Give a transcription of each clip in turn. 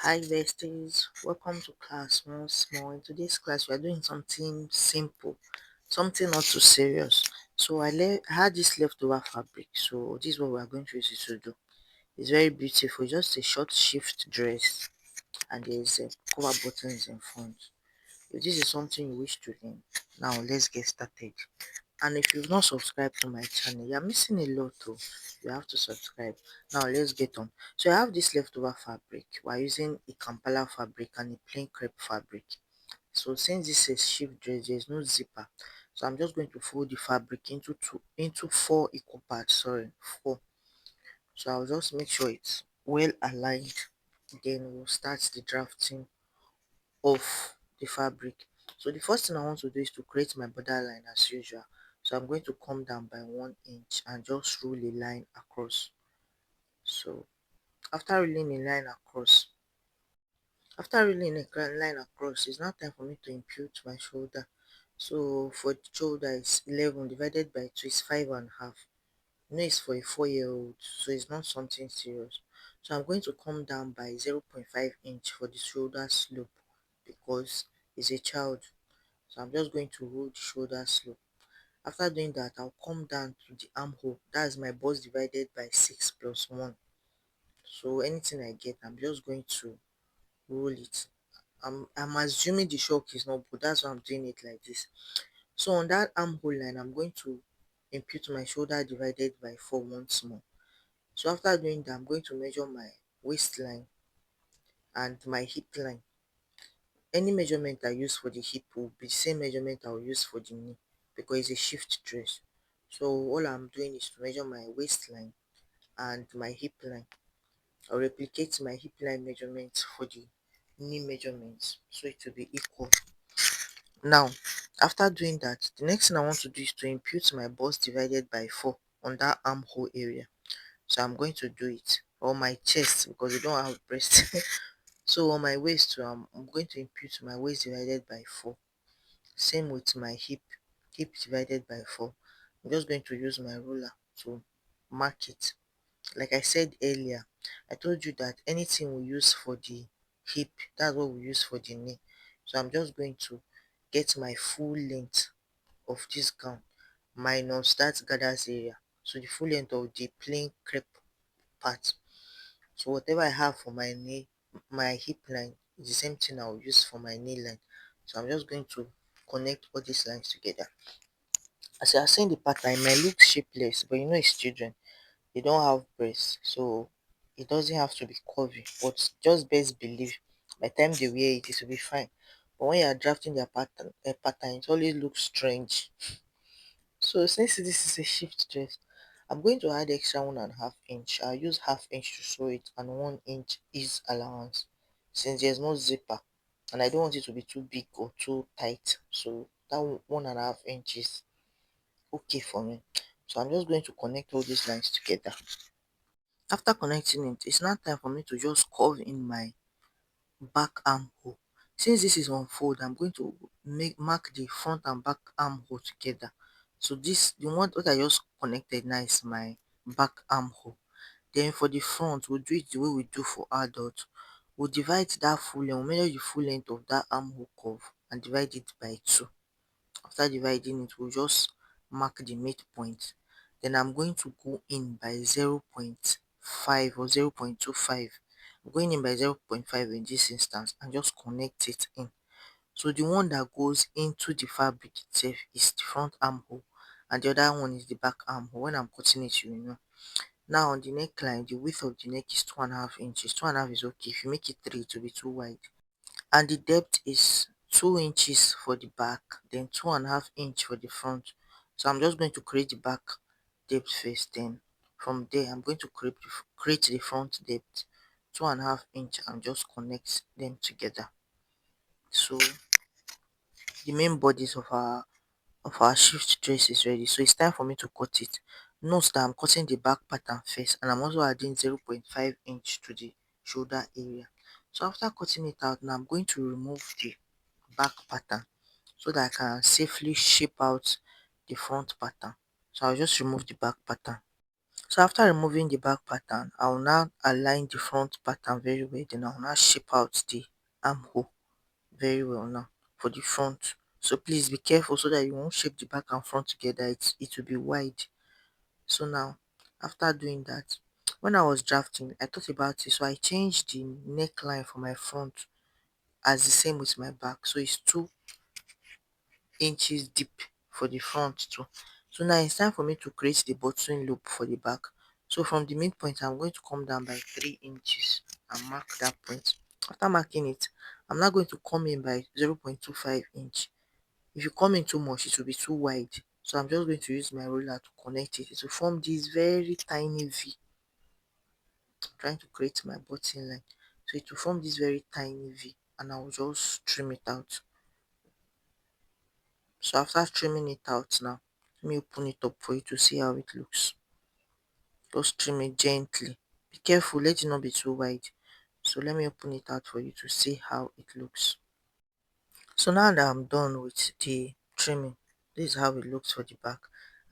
Hi besties, welcome to class once more. In today's class, we are doing something simple, something not too serious. So I had this leftover fabric, so this is what we are going to use it to do. It's very beautiful, just a short shift dress, and there's cover buttons in front. If this is something you wish to learn, now let's get started. And if you've not subscribed to my channel, you're missing a lot too. You have to subscribe. Now let's get on. So I have this leftover fabric. We're using a Kampala fabric and a plain crepe fabric. So since this is shift dress, there's no zipper. So I'm just going to fold the fabric into four equal parts. Sorry, four. So I'll just make sure it's well aligned. Then we'll start the drafting of the fabric. So the first thing I want to do is to create my borderline as usual. So I'm going to come down by 1 inch and just rule a line across. So after ruling a line across, line across, it's now time for me to impute my shoulder. So for the shoulder is 11 divided by 2 is 5.5. You know it's for a 4-year-old, so it's not something serious. So I'm going to come down by 0.5 inch for the shoulder slope because it's a child. So I'm just going to roll the shoulder slope. After doing that, I'll come down to the armhole. That's my bust divided by 6 plus 1. So anything I get, I'm just going to roll it. I'm assuming the shock is not, but that's why I'm doing it like this. So on that armhole line, I'm going to impute my shoulder divided by 4 once more. So after doing that, I'm going to measure my waistline and my hip line. Any measurement I use for the hip will be the same measurement I will use for the knee because it's a shift dress. So all I'm doing is to measure my waistline and my hip line. I'll replicate my hip line measurements for the knee measurements so it will be equal. Now, after doing that, the next thing I want to do is to impute my bust divided by 4 on that armhole area. So I'm going to do it on my chest because we don't have breast. So on my waist too, I'm going to impute my waist divided by 4. Same with my hip divided by 4. I'm just going to use my ruler to mark it. Like I said earlier, I told you that anything we use for the hip, that's what we use for the knee. So I'm just going to get my full length of this gown minus that gathers area. So the full length of the plain crepe part. So whatever I have for my knee, my hip line is the same thing I'll use for my knee line. So I'm just going to connect all these lines together. As you are seeing the pattern, it might look shapeless, but you know it's children. They don't have breasts, so it doesn't have to be curvy. But just best believe by the time they wear it, it will be fine. But when you are drafting their pattern, it always looks strange. So since this is a shift dress, I'm going to add extra 1.5 inch. I'll use half inch to sew it and 1 inch is allowance since there's no zipper and I don't want it to be too big or too tight. So that 1.5 inch is okay for me. So I'm just going to connect all these lines together. After connecting it, it's now time for me to just curve in my back armhole. Since this is on fold, I'm going to mark the front and back armhole together. So this the one what I just connected now is my back armhole. Then for the front, we'll do it the way we do for adults. We'll divide that full length, we'll measure the full length of that armhole curve and divide it by 2. After dividing it, we'll just mark the midpoint. Then I'm going to go in by 0.5 or 0.25. I'm going in by 0.5 in this instance and just connect it in. So the one that goes into the fabric itself is the front armhole and the other one is the back armhole. When I'm cutting it, you will know. Now on the neckline, the width of the neck is 2.5 inches. 2.5 is okay. If you make it 3, it will be too wide. And the depth is 2 inches for the back, then 2.5 inch for the front. So I'm just going to create the back depth first, then from there I'm going to create the front depth 2.5 inch and just connect them together. So the main bodies of our shift dress is ready. So it's time for me to cut it. Note that I'm cutting the back pattern first and I'm also adding 0.5 inch to the shoulder area. So after cutting it out, now I'm going to remove the back pattern so that I can safely shape out the front pattern. So I'll just remove the back pattern. So after removing the back pattern, I will now align the front pattern very well. Then I will now shape out the armhole very well now for the front. So please be careful so that you won't shape the back and front together. It will be wide. So now after doing that, when I was drafting, I thought about it. So I changed the neckline for my front as the same with my back. So it's 2 inches deep for the front too. So now it's time for me to create the button loop for the back. So from the midpoint, I'm going to come down by 3 inches and mark that point. After marking it, I'm now going to come in by 0.25 inch. If you come in too much, it will be too wide. So I'm just going to use my ruler to connect it. It will form this very tiny V. I'm trying to create my button line. So it will form this very tiny V, and I will just trim it out. So after trimming it out now, let me open it up for you to see how it looks. Just trim it gently. Be careful, let it not be too wide. So let me open it out for you to see how it looks. So now that I'm done with the trimming, this is how it looks for the back.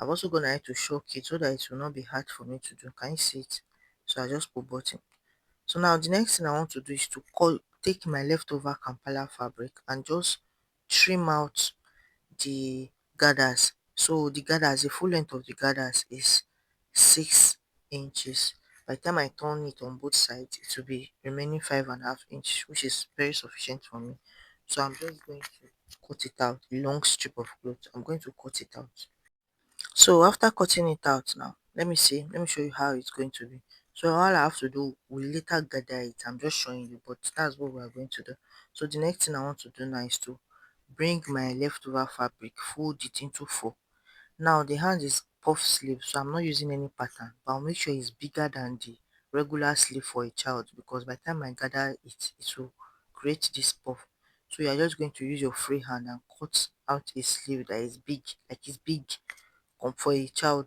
I'm also gonna have to shock it so that it will not be hard for me to do. Can you see it? So I just put button. So now the next thing I want to do is to take my leftover Kampala fabric and just trim out the gathers. So the gathers, the full length of the gathers is 6 inches. By the time I turn it on both sides, it will be remaining 5.5 inches, which is very sufficient for me. So I'm just going to cut it out, a long strip of cloth. I'm going to cut it out. So after cutting it out now, let me show you how it's going to be. So all I have to do, we later gather it. I'm just showing you, but that's what we are going to do. So the next thing I want to do now is to bring my leftover fabric, fold it into four. Now the hand is puff sleeve, so I'm not using any pattern, but I'll make sure it's bigger than the regular sleeve for a child, because by the time I gather it, it will create this puff. So you're just going to use your free hand and cut out a sleeve that is big, like it's big for a child.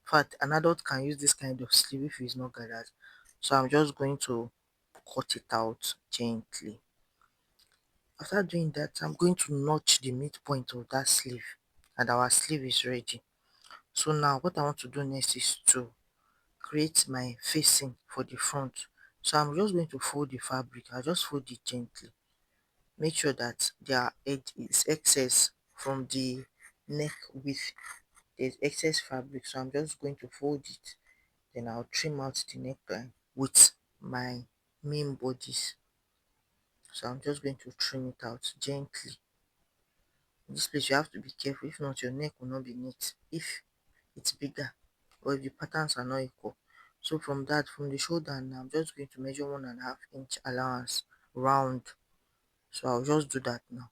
In fact, an adult can use this kind of sleeve if it's not gathered. So I'm just going to cut it out gently. After doing that, I'm going to notch the midpoint of that sleeve, and our sleeve is ready. So now what I want to do next is to create my facing for the front. So I'm just going to fold the fabric. I'll just fold it gently. Make sure that there is excess from the neck width. There's excess fabric, so I'm just going to fold it. Then I'll trim out the neckline with my main bodice. So I'm just going to trim it out gently. In this place you have to be careful, if not your neck will not be neat if it's bigger or if the patterns are not equal. So from that, from the shoulder now, I'm just going to measure 1.5 inch allowance round. So I'll just do that now.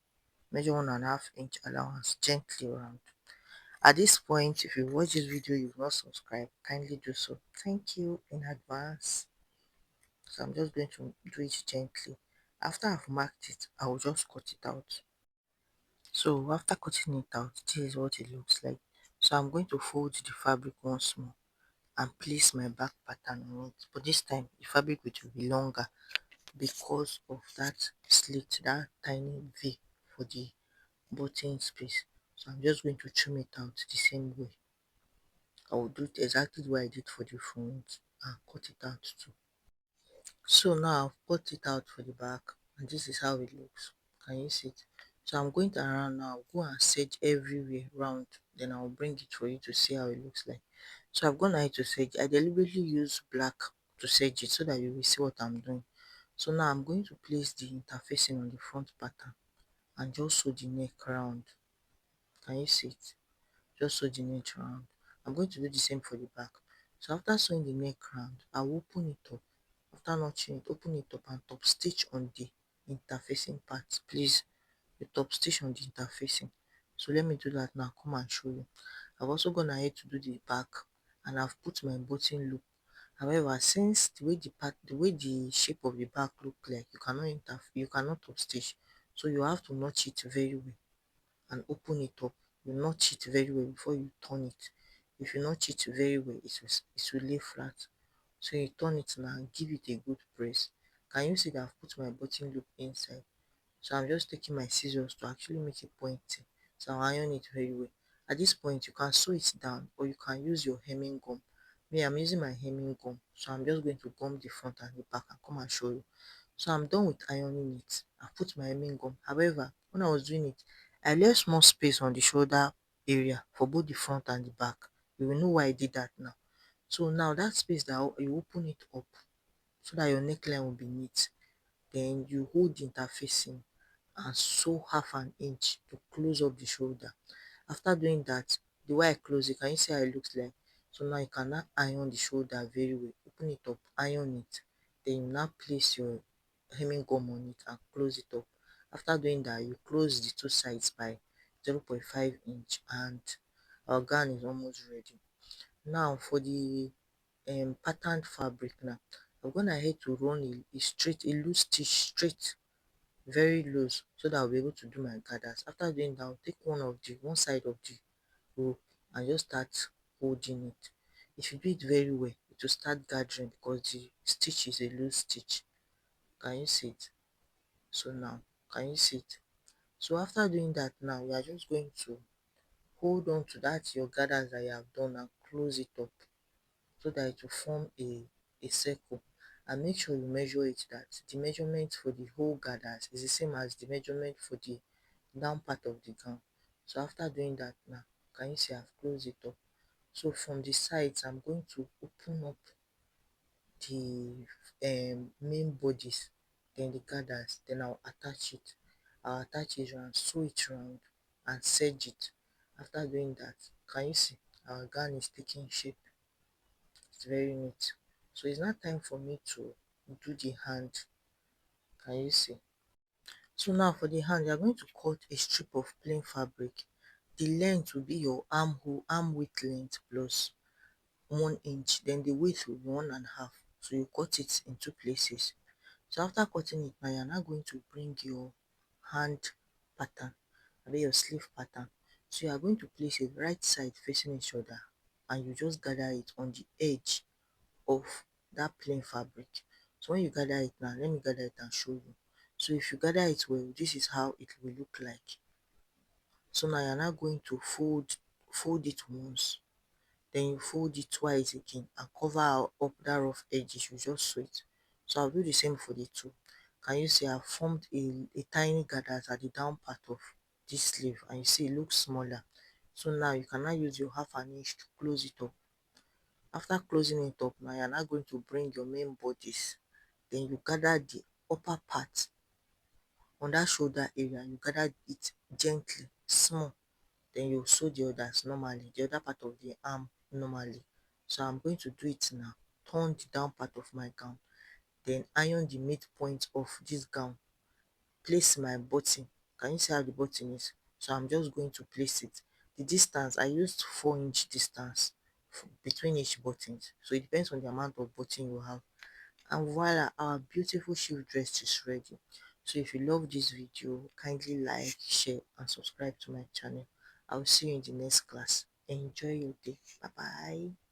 Measure 1.5 inch allowance gently round. At this point, if you watch this video, you've not subscribed, kindly do so. Thank you in advance. So I'm just going to do it gently. After I've marked it, I will just cut it out. So after cutting it out, this is what it looks like. So I'm going to fold the fabric once more and place my back pattern on it. But this time the fabric will be longer because of that slit, that tiny V for the button space. So I'm just going to trim it out the same way. I will do it exactly the way I did for the front and cut it out too. So now I've cut it out for the back, and this is how it looks. Can you see it? So I'm going to around now, go and search everywhere round, then I'll bring it for you to see how it looks like. So I've gone ahead to search. I deliberately use black to search it so that you will see what I'm doing. So now I'm going to place the interfacing on the front pattern and just sew the neck round. Can you see it? Just sew the neck round. I'm going to do the same for the back. So after sewing the neck round, I'll open it up. After notching it, open it up and top stitch on the interfacing part. Please, the top stitch on the interfacing. So let me do that now. Come and show you. I've also gone ahead to do the back, and I've put my button loop. However, since the way the shape of the back look like, you cannot top stitch. So you have to notch it very well and open it up. You notch it very well before you turn it. If you notch it very well, it will lay flat. So you turn it now and give it a good press. Can you see that I've put my button loop inside? So I'm just taking my scissors to actually make it pointy. So I'll iron it very well. At this point, you can sew it down or you can use your hemming gum Me, I'm using my hemming gum, so I'm just going to gum the front and the back and come and show you. So I'm done with ironing it. I put my hemming gum. However, when I was doing it, I left small space on the shoulder area for both the front and the back. You will know why I did that now. So now that space that you open it up so that your neckline will be neat. Then you hold the interfacing and sew half an inch to close up the shoulder. After doing that, the way I close it, can you see how it looks like? So now you can now iron the shoulder very well. Open it up, iron it. Then you now place your hemming gum on it and close it up. After doing that, you close the two sides by 0.5 inch and our gown is almost ready. Now for the patterned fabric now, I'm gonna head to run a loose stitch straight, very loose, so that I'll be able to do my gathers. After doing that, I'll take one side of the rope and just start holding it. If you do it very well, it will start gathering because the stitch is a loose stitch. Can you see it? So now, can you see it? So after doing that now, we are just going to hold on to that your gathers that you have done and close it up so that it will form a circle. And make sure you measure it, that the measurement for the whole gathers is the same as the measurement for the down part of the gown. So after doing that now, can you see I've closed it up? So from the sides, I'm going to open up the main bodies, then the gathers, then I'll attach it. I'll attach it and sew it round and serge it. After doing that, can you see our gown is taking shape? It's very neat. So it's now time for me to do the hand. Can you see? So now for the hand, you're going to cut a strip of plain fabric. The length will be your arm width length plus 1 inch. Then the width will be 1.5. So you cut it in two places. So after cutting it, now you're now going to bring your hand pattern, your sleeve pattern. So you are going to place it right side facing each other, and you just gather it on the edge of that plain fabric. So when you gather it now, let me gather it and show you. So if you gather it well, this is how it will look like. So now you're now going to fold it once, then you fold it twice again and cover up that rough edges you just sew it. So I'll do the same for the two. Can you see I've formed a tiny gathers at the down part of this sleeve, and you see it looks smaller. So now you can now use your half an inch to close it up. After closing it up, now you're now going to bring your main bodies. Then you gather the upper part on that shoulder area, you gather it gently, small. Then you sew the others normally, the other part of the arm normally. So I'm going to do it now. Turn the down part of my gown, then iron the midpoint of this gown. Place my button. Can you see how the button is? So I'm just going to place it. The distance, I used 4 inch distance between each button. So it depends on the amount of button you have. And voila, our beautiful shift dress is ready. So if you love this video, kindly like, share and subscribe to my channel. I'll see you in the next class. Enjoy your day. Bye bye.